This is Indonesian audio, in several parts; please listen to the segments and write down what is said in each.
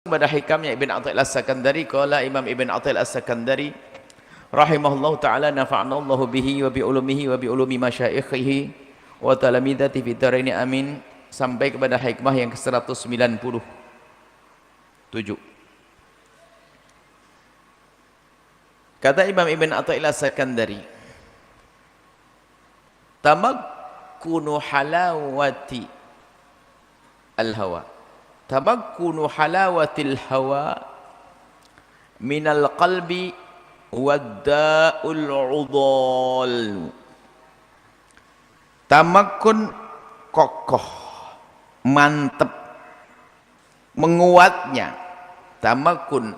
Pada hikamnya Ibn Athaillah As-Sakandari, qala Imam Ibn Athaillah As-Sakandari rahimahullahu ta'ala, nafa'anallahu bihi wa bi ulumihi wa bi ulumi masyaikhihi wa talamidati fi dharaini amin, sampai kepada hikmah yang ke-197. Kata Imam Ibn Athaillah As-Sakandari, tamakkunu halawati al-hawa, tamakkunu halawatil hawa minal qalbi wadda'ul udhal. Tamakkun kokoh, mantep, menguatnya. Tamakkun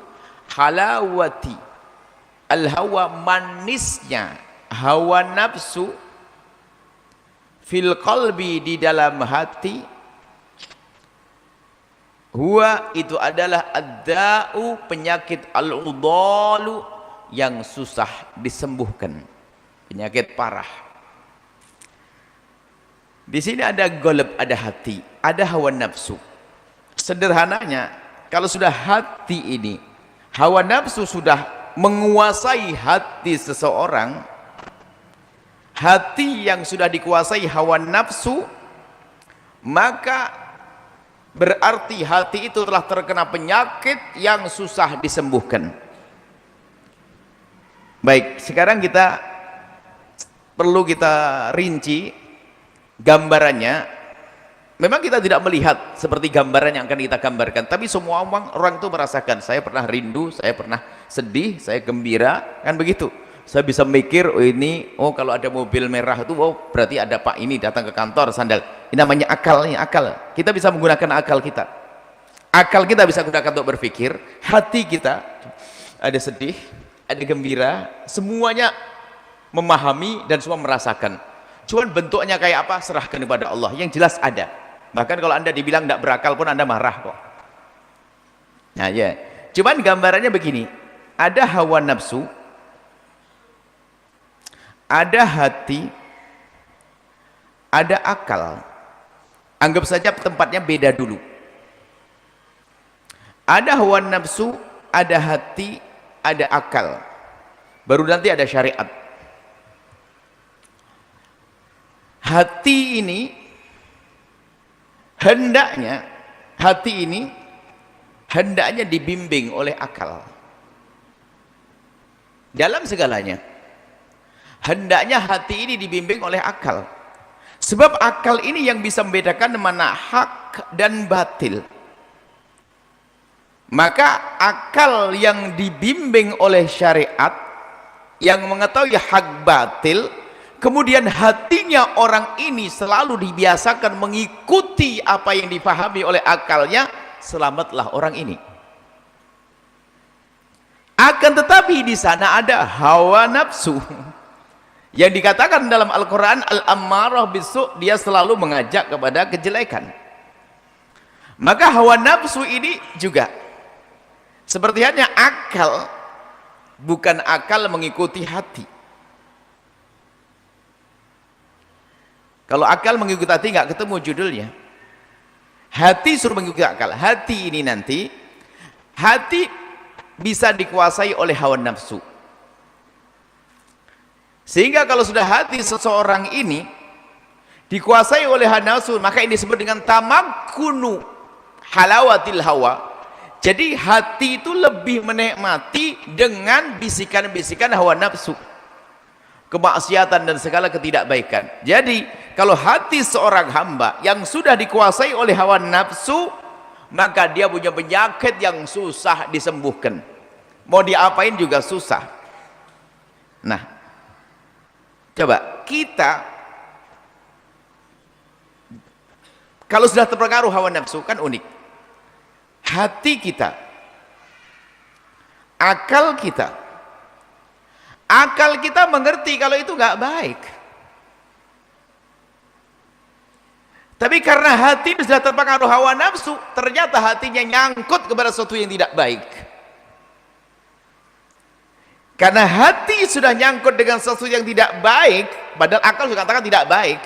halawati al hawa, manisnya hawa nafsu, fil qalbi, di dalam hati. Huwa, itu adalah ad-da'u, penyakit, al-udhalu, yang susah disembuhkan, penyakit parah. Di sini ada goleb, ada hati, ada hawa nafsu. Sederhananya, kalau sudah hati ini, hawa nafsu sudah menguasai hati seseorang, hati yang sudah dikuasai hawa nafsu, maka berarti hati itu telah terkena penyakit yang susah disembuhkan. Baik, sekarang kita perlu kita rinci gambarannya. Memang kita tidak melihat seperti gambaran yang akan kita gambarkan, tapi semua orang itu merasakan. Saya pernah rindu, saya pernah sedih, saya gembira, kan begitu. Saya bisa mikir, oh ini, oh kalau ada mobil merah itu, oh berarti ada Pak ini datang ke kantor sandal. Ini namanya akal, ini akal. Kita bisa menggunakan akal kita. Akal kita bisa gunakan untuk berpikir. Hati kita ada sedih, ada gembira, semuanya memahami dan semua merasakan. Cuman bentuknya kayak apa, serahkan kepada Allah. Yang jelas ada. Bahkan kalau Anda dibilang tidak berakal pun Anda marah kok. Nah ya, cuman gambarannya begini. Ada hawa nafsu, ada hati, ada akal. Anggap saja tempatnya beda dulu. Ada hawa nafsu, ada hati, ada akal. Baru nanti ada syariat. Hati ini hendaknya, hati ini hendaknya dibimbing oleh akal dalam segalanya. Hendaknya hati ini dibimbing oleh akal, sebab akal ini yang bisa membedakan mana hak dan batil. Maka akal yang dibimbing oleh syariat, yang mengetahui hak batil, kemudian hatinya orang ini selalu dibiasakan mengikuti apa yang dipahami oleh akalnya, selamatlah orang ini. Akan tetapi di sana ada hawa nafsu yang dikatakan dalam Al-Quran, al-ammarah bisu', dia selalu mengajak kepada kejelekan. Maka hawa nafsu ini juga seperti hanya akal, bukan akal mengikuti hati. Kalau akal mengikuti hati nggak ketemu judulnya. Hati suruh mengikuti akal. Hati ini nanti, hati bisa dikuasai oleh hawa nafsu. Sehingga kalau sudah hati seseorang ini dikuasai oleh hawa nafsu, maka ini disebut dengan tamakkunu halawatil hawa. Jadi hati itu lebih menikmati dengan bisikan-bisikan hawa nafsu, kemaksiatan dan segala ketidakbaikan. Jadi kalau hati seorang hamba yang sudah dikuasai oleh hawa nafsu, maka dia punya penyakit yang susah disembuhkan. Mau diapain juga susah. Nah, coba kita kalau sudah terpengaruh hawa nafsu, kan unik. Hati kita, akal kita mengerti kalau itu nggak baik. Tapi karena hati sudah terpengaruh hawa nafsu, ternyata hatinya nyangkut kepada sesuatu yang tidak baik. Karena hati sudah nyangkut dengan sesuatu yang tidak baik, padahal akal sudah katakan tidak baik.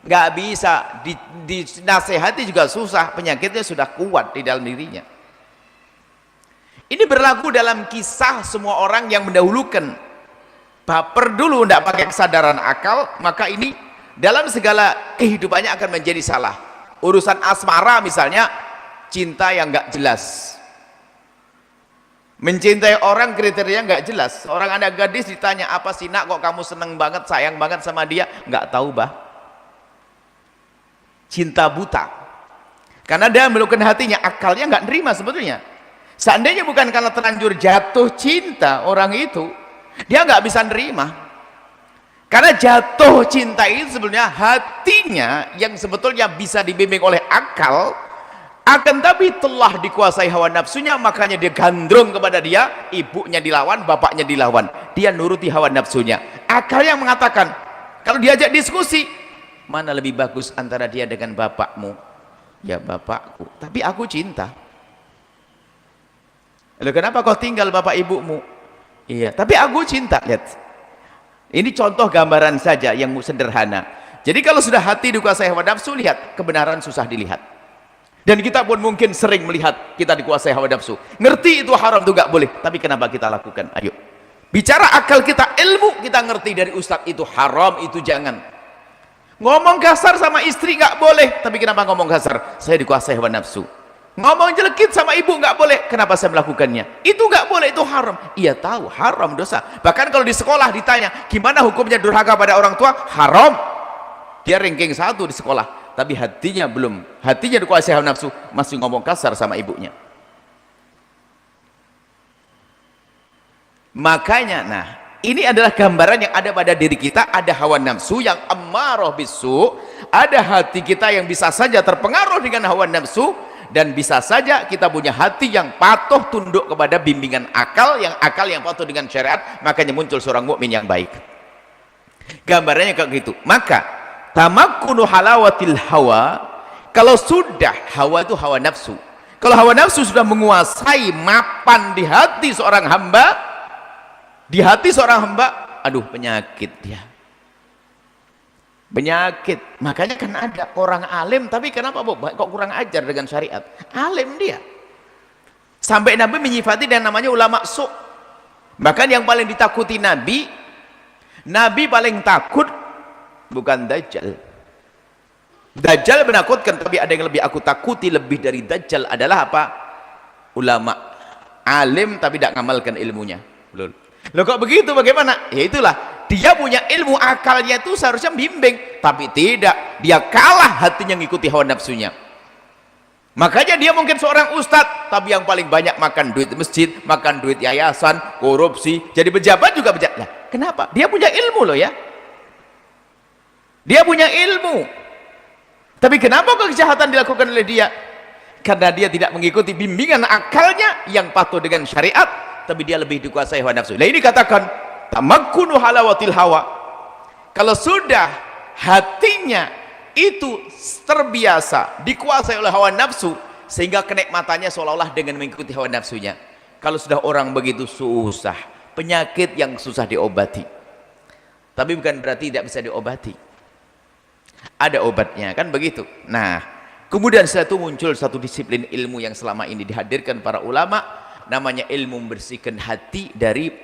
nggak bisa dinasehati juga susah, penyakitnya sudah kuat di dalam dirinya. Ini berlaku dalam kisah semua orang yang mendahulukan baper dulu, tidak pakai kesadaran akal, maka ini dalam segala kehidupannya akan menjadi salah. Urusan asmara misalnya, cinta yang nggak jelas, mencintai orang kriteria nggak jelas. Orang ada gadis ditanya, apa sih nak kok kamu seneng banget, sayang banget sama dia? Nggak tahu bah. Cinta buta, karena dia melakukan hatinya, akalnya nggak nerima sebetulnya. Seandainya bukan karena terlanjur jatuh cinta orang itu, dia nggak bisa nerima. Karena jatuh cinta itu sebetulnya hatinya yang sebetulnya bisa dibimbing oleh akal, akan tapi telah dikuasai hawa nafsunya, makanya dia gandrung kepada dia, ibunya dilawan, bapaknya dilawan, dia nuruti hawa nafsunya. Akal yang mengatakan, kalau diajak diskusi, mana lebih bagus antara dia dengan bapakmu? Ya bapakku, tapi aku cinta. Lalu kenapa kau tinggal bapak ibumu? Iya, tapi aku cinta. Lihat, ini contoh gambaran saja yang sederhana. Jadi kalau sudah hati dikuasai hawa nafsu, lihat, kebenaran susah dilihat. Dan kita pun mungkin sering melihat kita dikuasai hawa nafsu, ngerti itu haram itu gak boleh, tapi kenapa kita lakukan? Ayo, bicara akal kita, ilmu kita ngerti dari ustadz itu haram, itu jangan. Ngomong kasar sama istri gak boleh, tapi kenapa ngomong kasar? Saya dikuasai hawa nafsu. Ngomong jelekit sama ibu nggak boleh, kenapa saya melakukannya? Itu nggak boleh, itu haram. Iya tahu haram, dosa. Bahkan kalau di sekolah ditanya gimana hukumnya durhaka pada orang tua, haram. Dia ranking 1 di sekolah, tapi hatinya belum, hatinya dikuasai hawa nafsu, masih ngomong kasar sama ibunya. Makanya, nah ini adalah gambaran yang ada pada diri kita. Ada hawa nafsu yang ammarah bisu, ada hati kita yang bisa saja terpengaruh dengan hawa nafsu, dan bisa saja kita punya hati yang patuh tunduk kepada bimbingan akal, yang patuh dengan syariat. Makanya muncul seorang mukmin yang baik. Gambarannya kayak gitu. Maka tamakkunu halawatil hawa, kalau sudah hawa itu hawa nafsu, kalau hawa nafsu sudah menguasai, mapan di hati seorang hamba, aduh penyakit dia, penyakit. Makanya kan ada orang alim tapi kenapa kok kurang ajar dengan syariat? Alim dia, sampai Nabi menyifati dan namanya ulama su. Bahkan yang paling ditakuti Nabi paling takut bukan Dajjal. Dajjal menakutkan, tapi ada yang lebih aku takuti lebih dari Dajjal adalah apa? Ulama alim tapi tidak ngamalkan ilmunya. Loh kok begitu, bagaimana? Ya itulah, dia punya ilmu, akalnya itu seharusnya bimbing, tapi tidak, dia kalah hatinya ngikuti hawa nafsunya. Makanya dia mungkin seorang ustadz, tapi yang paling banyak makan duit masjid, makan duit yayasan, korupsi, jadi pejabat juga pejabat. Nah, kenapa? Dia punya ilmu loh ya, dia punya ilmu, tapi kenapa kejahatan dilakukan oleh dia? Karena dia tidak mengikuti bimbingan akalnya yang patuh dengan syariat, tapi dia lebih dikuasai hawa nafsu. Nah ini katakan tamakkunu halawatil hawa, kalau sudah hatinya itu terbiasa dikuasai oleh hawa nafsu, sehingga kenikmatannya seolah-olah dengan mengikuti hawa nafsunya. Kalau sudah orang begitu, susah, penyakit yang susah diobati. Tapi bukan berarti tidak bisa diobati, ada obatnya, kan begitu. Nah kemudian setelah itu muncul satu disiplin ilmu yang selama ini dihadirkan para ulama, namanya ilmu membersihkan hati dari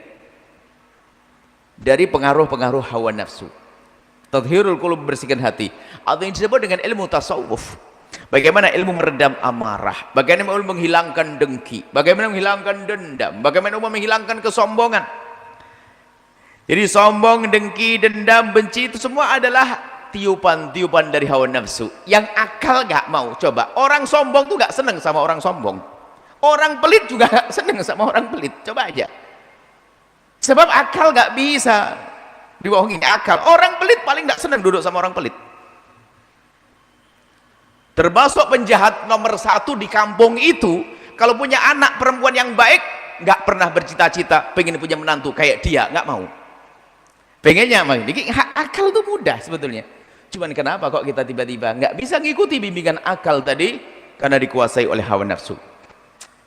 pengaruh-pengaruh hawa nafsu. Tathhirul qulub, membersihkan hati, atau yang disebut dengan ilmu tasawuf. Bagaimana ilmu meredam amarah, bagaimana ilmu menghilangkan dengki, bagaimana menghilangkan dendam, bagaimana ilmu menghilangkan kesombongan. Jadi sombong, dengki, dendam, benci itu semua adalah tiupan-tiupan dari hawa nafsu yang akal gak mau. Coba orang sombong tuh gak seneng sama orang sombong, orang pelit juga gak seneng sama orang pelit. Coba aja, sebab akal gak bisa dibohongin. Akal, orang pelit paling gak seneng duduk sama orang pelit. Termasuk penjahat nomor 1 di kampung itu, kalau punya anak perempuan yang baik, gak pernah bercita-cita pengen punya menantu kayak dia, gak mau. Pengennya akal itu mudah sebetulnya, cuman kenapa kok kita tiba-tiba nggak bisa ngikuti bimbingan akal tadi? Karena dikuasai oleh hawa nafsu.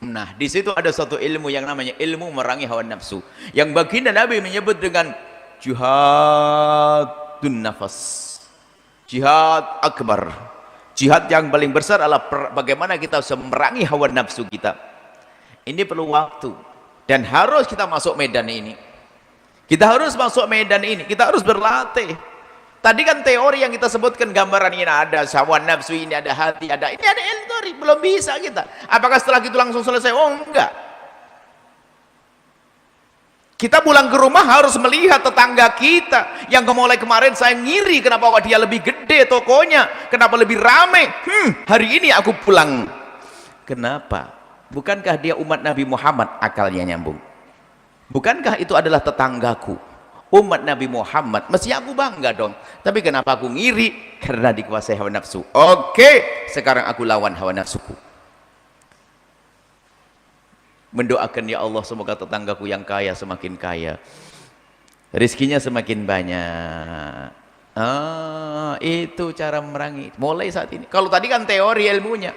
Nah di situ ada satu ilmu yang namanya ilmu memerangi hawa nafsu, yang baginda Nabi menyebut dengan jihadun nafas, jihad akbar. Jihad yang paling besar adalah bagaimana kita bisa memerangi hawa nafsu kita. Ini perlu waktu dan harus kita masuk medan ini. Kita harus masuk medan ini, kita harus berlatih. Tadi kan teori yang kita sebutkan, gambaran ini ada hawa nafsu, ini ada hati, ada ini, ada teori, belum bisa kita. Apakah setelah itu langsung selesai? Oh enggak. Kita pulang ke rumah harus melihat tetangga kita yang mulai kemarin saya ngiri, kenapa dia lebih gede tokonya, kenapa lebih rame. Hari ini aku pulang. Kenapa? Bukankah dia umat Nabi Muhammad? Akalnya nyambung. Bukankah itu adalah tetanggaku, umat Nabi Muhammad? Mesti aku bangga dong. Tapi kenapa aku ngiri? Karena dikuasai hawa nafsu. Oke, sekarang aku lawan hawa nafsuku. Mendoakan, ya Allah, semoga tetanggaku yang kaya semakin kaya, rizkinya semakin banyak. Itu cara memerangi mulai saat ini. Kalau tadi kan teori ilmunya,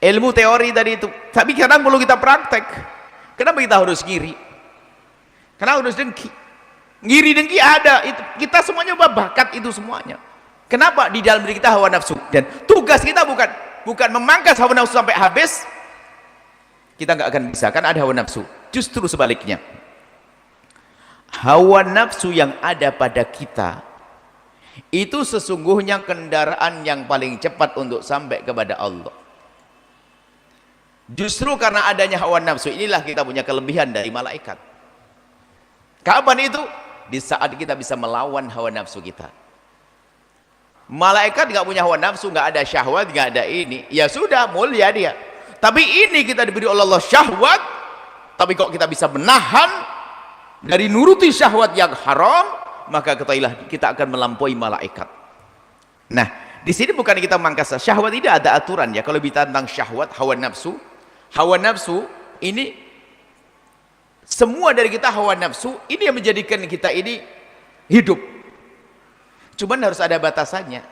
ilmu teori tadi itu, tapi kadang perlu kita praktek. Kenapa kita harus ngiri? Kenapa harus dengki? Ngiri dengki ada, itu kita semuanya bakat itu semuanya. Kenapa? Di dalam diri kita hawa nafsu, dan tugas kita bukan memangkas hawa nafsu sampai habis. Kita nggak akan bisa, kan ada hawa nafsu. Justru sebaliknya, hawa nafsu yang ada pada kita itu sesungguhnya kendaraan yang paling cepat untuk sampai kepada Allah. Justru karena adanya hawa nafsu inilah kita punya kelebihan dari malaikat. Kapan itu? Di saat kita bisa melawan hawa nafsu kita. Malaikat nggak punya hawa nafsu, nggak ada syahwat, nggak ada ini, ya sudah, mulia dia. Tapi ini kita diberi oleh Allah syahwat, tapi kok kita bisa menahan dari nuruti syahwat yang haram, maka ketahuilah kita akan melampaui malaikat. Nah, di sini bukan kita memangkas syahwat, tidak ada aturan ya. Kalau bicara tentang syahwat, hawa nafsu ini semua dari kita, hawa nafsu ini yang menjadikan kita ini hidup. Cuman harus ada batasannya.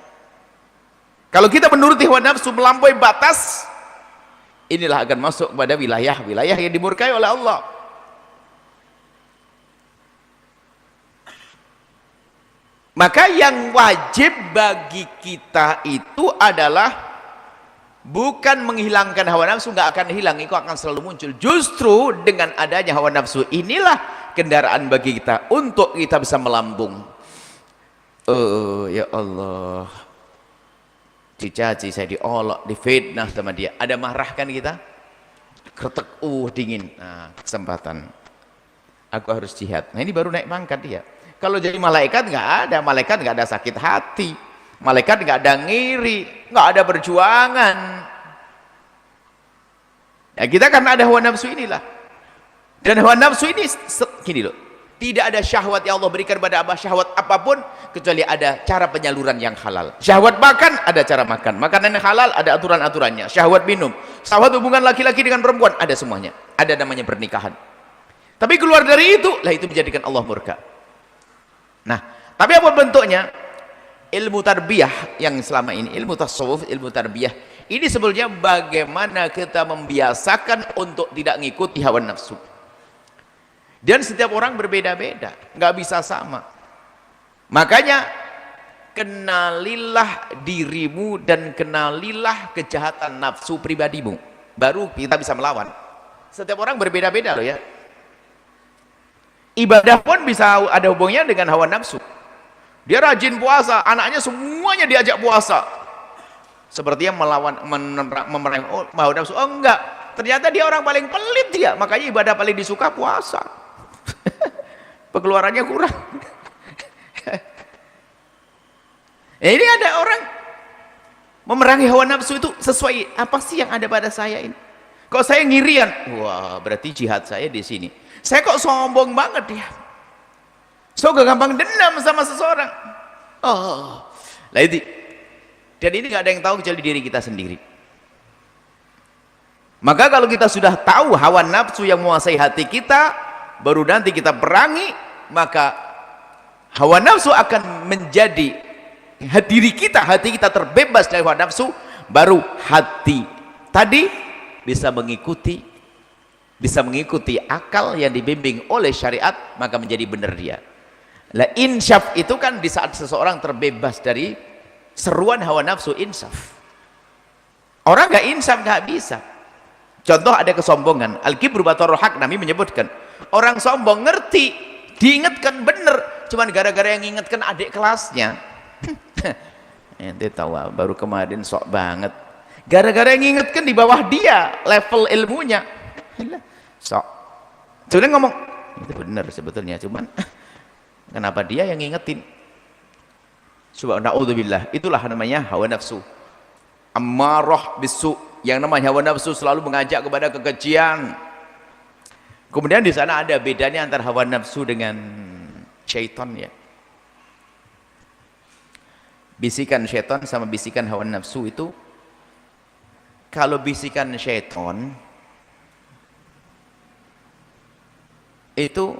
Kalau kita menuruti hawa nafsu melampaui batas, inilah akan masuk pada wilayah-wilayah yang dimurkai oleh Allah. Maka yang wajib bagi kita itu adalah bukan menghilangkan hawa nafsu, nggak akan hilang, itu akan selalu muncul. Justru dengan adanya hawa nafsu inilah kendaraan bagi kita untuk kita bisa melambung. Ya Allah, dicaci, saya diolok, difitnah sama dia, ada marahkan kita, kretek, dingin. Nah, kesempatan aku harus jihad. Nah, ini baru naik pangkat dia. Kalau jadi malaikat nggak ada, malaikat nggak ada sakit hati, malaikat nggak ada ngiri, nggak ada perjuangan. Ya, kita karena ada hawa nafsu inilah, dan hawa nafsu ini gini loh, tidak ada syahwat yang Allah berikan pada syahwat apapun kecuali ada cara penyaluran yang halal. Syahwat makan, ada cara makan. Makanan yang halal, ada aturan-aturannya. Syahwat minum, syahwat hubungan laki-laki dengan perempuan, ada semuanya. Ada namanya pernikahan. Tapi keluar dari itu, lah itu menjadikan Allah murka. Nah, tapi apa bentuknya? Ilmu tarbiyah yang selama ini, ilmu tasawuf, ilmu tarbiyah, ini sebetulnya bagaimana kita membiasakan untuk tidak ngikuti hawa nafsu. Dan setiap orang berbeda-beda, nggak bisa sama. Makanya kenalilah dirimu dan kenalilah kejahatan nafsu pribadimu, baru kita bisa melawan. Setiap orang berbeda-beda loh ya. Ibadah pun bisa ada hubungannya dengan hawa nafsu. Dia rajin puasa, anaknya semuanya diajak puasa, seperti yang melawan memerangi hawa nafsu. Oh enggak, ternyata dia orang paling pelit dia, makanya ibadah paling disuka puasa. Pengeluarannya kurang. Ini ada orang memerangi hawa nafsu itu sesuai apa sih yang ada pada saya ini. Kok saya ngirian? Wah, berarti jihad saya di sini. Saya kok sombong banget ya. So gampang dendam sama seseorang. Oh, lah itu. Dan ini nggak ada yang tahu kecuali diri kita sendiri. Maka kalau kita sudah tahu hawa nafsu yang menguasai hati kita, baru nanti kita perangi, maka hawa nafsu akan menjadi diri kita, hati kita terbebas dari hawa nafsu, baru hati tadi bisa mengikuti akal yang dibimbing oleh syariat, maka menjadi benar dia. Lah insyaf itu kan di saat seseorang terbebas dari seruan hawa nafsu, insyaf. Orang nggak insaf nggak bisa. Contoh ada kesombongan, al-kibru batarul haq, Nabi menyebutkan orang sombong ngerti, diingatkan bener, cuman gara-gara yang ingatkan adik kelasnya. Ente tahu baru kemarin sok banget, gara-gara yang ingatkan di bawah dia level ilmunya, sok sebenarnya ngomong itu benar sebetulnya, cuman kenapa dia yang ngingetin. Subhanallah, itulah namanya hawa nafsu ammarah bisu. Yang namanya hawa nafsu selalu mengajak kepada kekejian. Kemudian di sana ada bedanya antara hawa nafsu dengan syaitan ya. Bisikan syaitan sama bisikan hawa nafsu itu, kalau bisikan syaitan itu,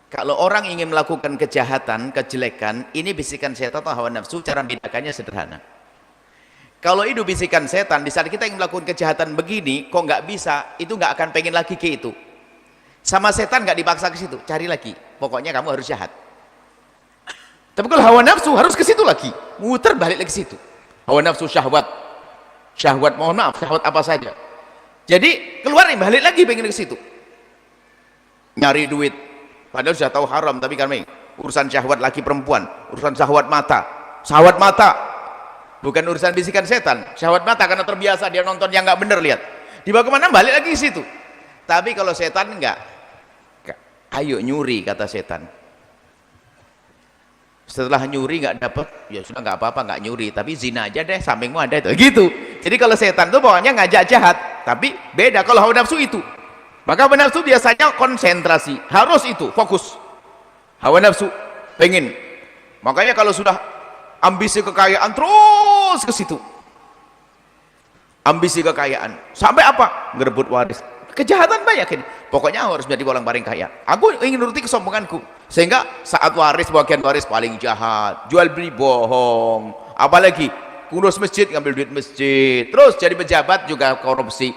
kalau orang ingin melakukan kejahatan, kejelekan, ini bisikan syaitan atau hawa nafsu, cara membedakannya sederhana. Kalau itu bisikan setan, di saat kita ingin melakukan kejahatan begini, kok nggak bisa, itu nggak akan pengen lagi ke itu. Sama setan nggak dipaksa ke situ, cari lagi. Pokoknya kamu harus jahat. Tapi kalau hawa nafsu harus ke situ lagi, muter balik lagi ke situ. Hawa nafsu syahwat, syahwat mohon maaf, syahwat apa saja. Jadi keluar nih, balik lagi pengen ke situ. Nyari duit, padahal sudah tahu haram, tapi kan urusan syahwat laki perempuan, urusan syahwat mata, bukan urusan bisikan setan. Syahwat mata karena terbiasa dia nonton yang nggak bener, lihat. Dibawa kemana? Balik lagi ke situ. Tapi kalau setan enggak, ayo nyuri kata setan. Setelah nyuri nggak dapet, ya sudah nggak apa-apa, nggak nyuri, tapi zina aja deh, sampingmu ada itu, gitu. Jadi kalau setan tuh bawahnya ngajak jahat, tapi beda kalau hawa nafsu itu. Maka hawa nafsu biasanya konsentrasi, harus itu, fokus. Hawa nafsu pengen, makanya kalau sudah ambisi kekayaan terus ke situ, ambisi kekayaan sampai apa? Ngerebut waris, kejahatan banyak ini. Pokoknya harus menjadi orang paling kaya. Aku ingin nuruti kesombonganku, sehingga saat waris, bagian waris paling jahat, jual beli bohong, apalagi ngurus masjid, ngambil duit masjid, terus jadi pejabat juga korupsi.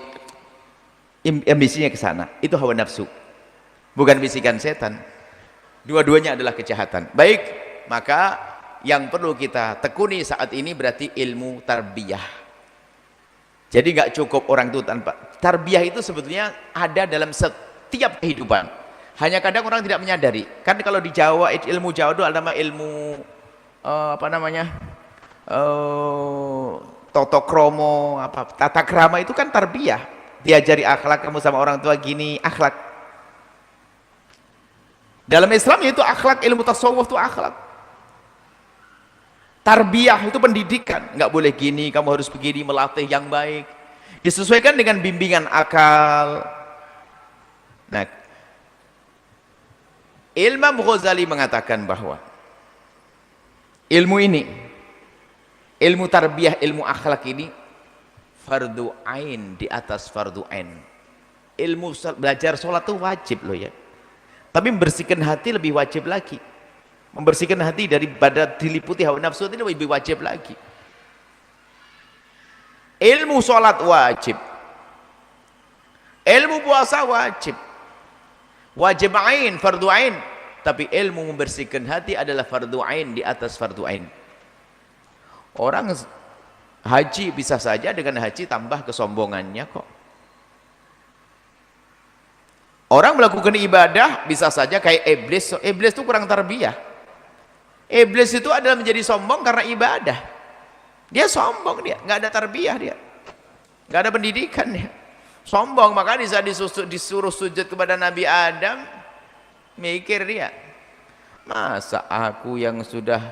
Ambisinya ke sana. Itu hawa nafsu, bukan bisikan setan. Dua-duanya adalah kejahatan. Baik, maka yang perlu kita tekuni saat ini berarti ilmu tarbiyah. Jadi nggak cukup orang itu tanpa tarbiyah, itu sebetulnya ada dalam setiap kehidupan. Hanya kadang orang tidak menyadari. Kan kalau di Jawa, ilmu Jawa itu ada nama ilmu apa namanya, toto kromo, apa tata krama, itu kan tarbiyah. Diajari akhlak, kamu sama orang tua gini, akhlak. Dalam Islam itu akhlak, ilmu tasawuf itu akhlak. Tarbiyah itu pendidikan, nggak boleh gini, kamu harus begini, melatih yang baik, disesuaikan dengan bimbingan akal. Nah, Imam Ghazali mengatakan bahwa ilmu ini, ilmu tarbiyah, ilmu akhlak ini fardu ain di atas fardu ain. Ilmu belajar sholat itu wajib loh ya, tapi membersihkan hati lebih wajib lagi. Membersihkan hati daripada diliputi hawa nafsu itu lebih wajib lagi. Ilmu sholat wajib, ilmu puasa wajib, wajib ain, fardu ain. Tapi ilmu membersihkan hati adalah fardu ain di atas fardu ain. Orang haji bisa saja dengan haji tambah kesombongannya kok. Orang melakukan ibadah bisa saja kayak iblis. Iblis itu kurang tarbiyah. Iblis itu adalah menjadi sombong karena ibadah. Dia sombong, dia nggak ada tarbiyah, dia nggak ada pendidikan, dia sombong. Maka disuruh sujud kepada Nabi Adam, mikir dia, masa aku yang sudah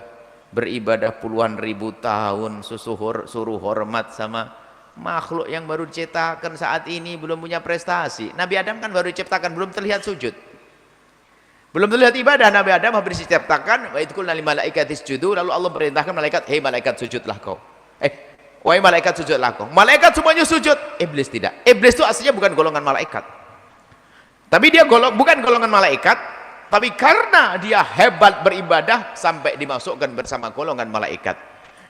beribadah puluhan ribu tahun suruh hormat sama makhluk yang baru diciptakan saat ini, belum punya prestasi. Nabi Adam kan baru diciptakan, belum terlihat sujud, belum terlihat ibadah. Nabi Adam habis diciptakan, wa idh qulna lil malaikati isjudu, lalu Allah perintahkan malaikat, hei malaikat sujudlah kau. Wahai malaikat sujudlah kau. Malaikat semuanya sujud, iblis tidak. Iblis itu aslinya bukan golongan malaikat. Tapi dia bukan golongan malaikat, tapi karena dia hebat beribadah sampai dimasukkan bersama golongan malaikat.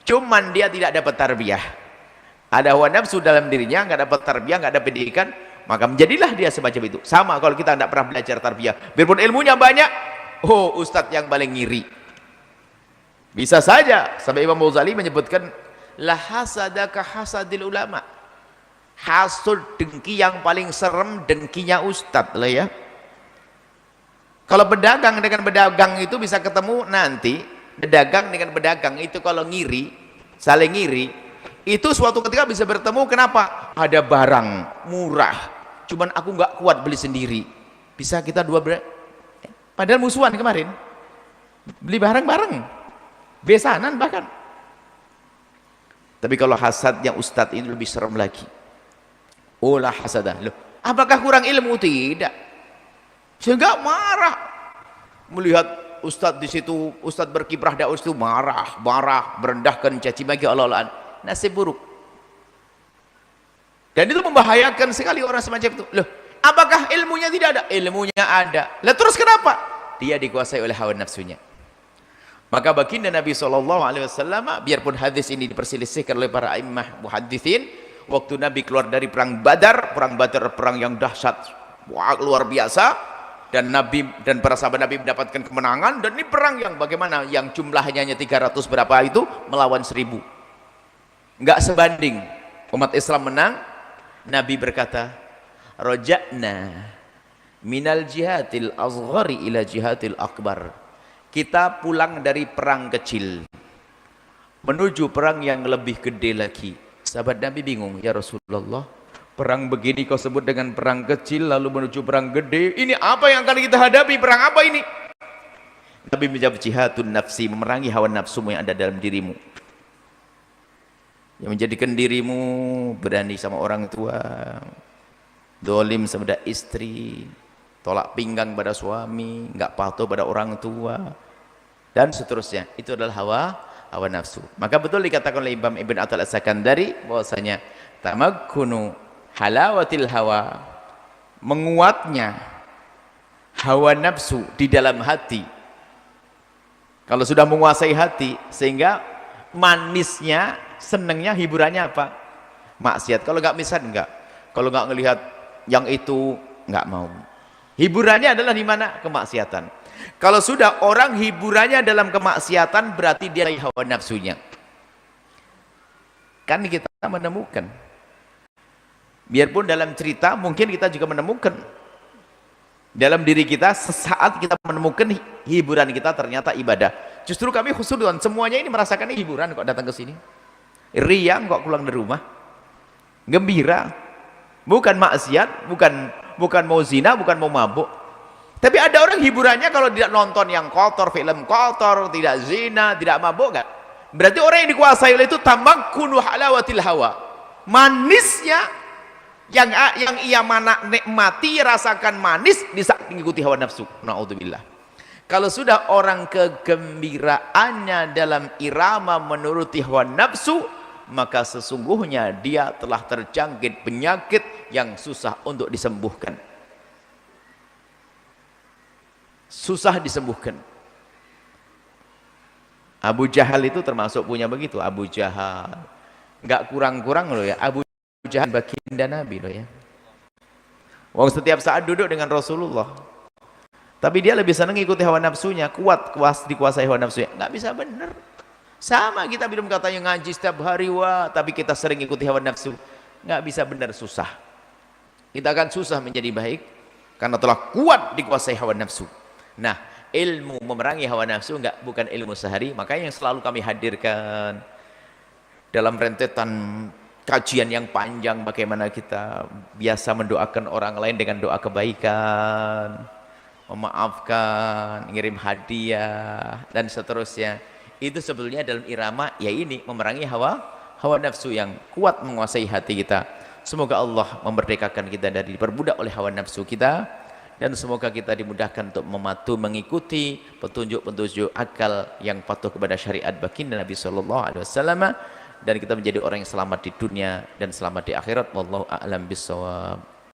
Cuman dia tidak dapat tarbiyah. Ada hawa nafsu dalam dirinya, nggak dapat tarbiyah, nggak ada pendidikan, maka menjadilah dia semacam itu. Sama kalau kita tidak pernah belajar tarbiyah, biarpun ilmunya banyak, oh ustadz yang paling ngiri. Bisa saja sampai Imam Ghazali menyebutkan la hasadaka hasadil ulama. Hasud, dengki yang paling serem dengkinya ustadz lah ya. Kalau pedagang dengan pedagang itu bisa ketemu nanti, pedagang dengan pedagang itu kalau ngiri, saling ngiri, itu suatu ketika bisa bertemu. Kenapa? Ada barang murah, cuman aku nggak kuat beli sendiri, bisa kita dua padahal musuhan kemarin, beli barang-barang besanan bahkan. Tapi kalau hasadnya ustadz ini lebih serem lagi. Olah hasadah. Loh, apakah kurang ilmu? Tidak. Sehingga marah melihat ustadz di situ, ustadz berkiprah dakwah itu marah, merendahkan, caci maki, Allah-Allahan. Nasib buruk. Dan itu membahayakan sekali orang semacam itu. Loh, apakah ilmunya tidak ada? Ilmunya ada. Lah terus kenapa? Dia dikuasai oleh hawa nafsunya. Maka baginda Nabi SAW, biarpun hadis ini diperselisihkan oleh para a'immah muhadithin, waktu Nabi keluar dari perang Badar perang yang dahsyat, wah, luar biasa, dan Nabi dan para sahabat Nabi mendapatkan kemenangan. Dan ini perang yang bagaimana, yang jumlahnya hanya 300 berapa itu melawan 1000, nggak sebanding. Umat Islam menang. Nabi berkata, roja'na minal jihadil asghari ila jihadil akbar. Kita pulang dari perang kecil menuju perang yang lebih gede lagi. Sahabat Nabi bingung, ya Rasulullah, perang begini kau sebut dengan perang kecil lalu menuju perang gede, ini apa yang akan kita hadapi? Perang apa ini? Nabi menjawab, jihadun nafsi, memerangi hawa nafsumu yang ada dalam dirimu, yang menjadikan dirimu berani sama orang tua, dolim sama istri, tolak pinggang pada suami, nggak patuh pada orang tua, dan seterusnya. Itu adalah hawa nafsu. Maka betul dikatakan oleh Imam Ibn Attal As-Sakandari bahwasanya tamakkunu halawatil hawa, menguatnya hawa nafsu di dalam hati. Kalau sudah menguasai hati, sehingga manisnya, senengnya, hiburannya apa? Maksiat. Kalau nggak misal enggak, kalau nggak ngelihat yang itu nggak mau. Hiburannya adalah di mana? Kemaksiatan. Kalau sudah orang hiburannya dalam kemaksiatan, berarti dia hawa nafsunya. Kan kita menemukan, biarpun dalam cerita mungkin kita juga menemukan dalam diri kita, sesaat kita menemukan hiburan kita ternyata ibadah. Justru kami khusudan semuanya ini merasakan hiburan kok datang ke sini. Riang kok pulang dari rumah, gembira, bukan maksiat, bukan mau zina, bukan mau mabuk. Tapi ada orang hiburannya kalau tidak nonton yang kotor, film kotor, tidak zina, tidak mabuk, enggak. Berarti orang yang dikuasai oleh itu tamakkunu halawatil hawa. Manisnya yang ia nikmati, rasakan manis di saat mengikuti hawa nafsu. Na'udzubillah. Kalau sudah orang kegembiraannya dalam irama menuruti hawa nafsu, maka sesungguhnya dia telah terjangkit penyakit yang susah untuk disembuhkan. Susah disembuhkan. Abu Jahal itu termasuk punya begitu. Abu Jahal nggak kurang-kurang loh ya, Abu Jahal baginda Nabi loh ya. Wong setiap saat duduk dengan Rasulullah, tapi dia lebih senang ikuti hawa nafsunya, dikuasai hawa nafsunya. Nggak bisa bener. Sama kita belum katanya ngaji setiap hari, wah, tapi kita sering ikuti hawa nafsu, nggak bisa bener, susah. Kita akan susah menjadi baik karena telah kuat dikuasai hawa nafsu. Nah, ilmu memerangi hawa nafsu bukan ilmu sehari. Makanya yang selalu kami hadirkan dalam rentetan kajian yang panjang, bagaimana kita biasa mendoakan orang lain dengan doa kebaikan, memaafkan, ngirim hadiah, dan seterusnya. Itu sebetulnya dalam irama, ya ini memerangi hawa nafsu yang kuat menguasai hati kita. Semoga Allah memerdekakan kita dari diperbudak oleh hawa nafsu kita, dan semoga kita dimudahkan untuk mengikuti petunjuk-petunjuk akal yang patuh kepada syariat baginda Nabi SAW, dan kita menjadi orang yang selamat di dunia dan selamat di akhirat. Wallahu a'lam bishawab.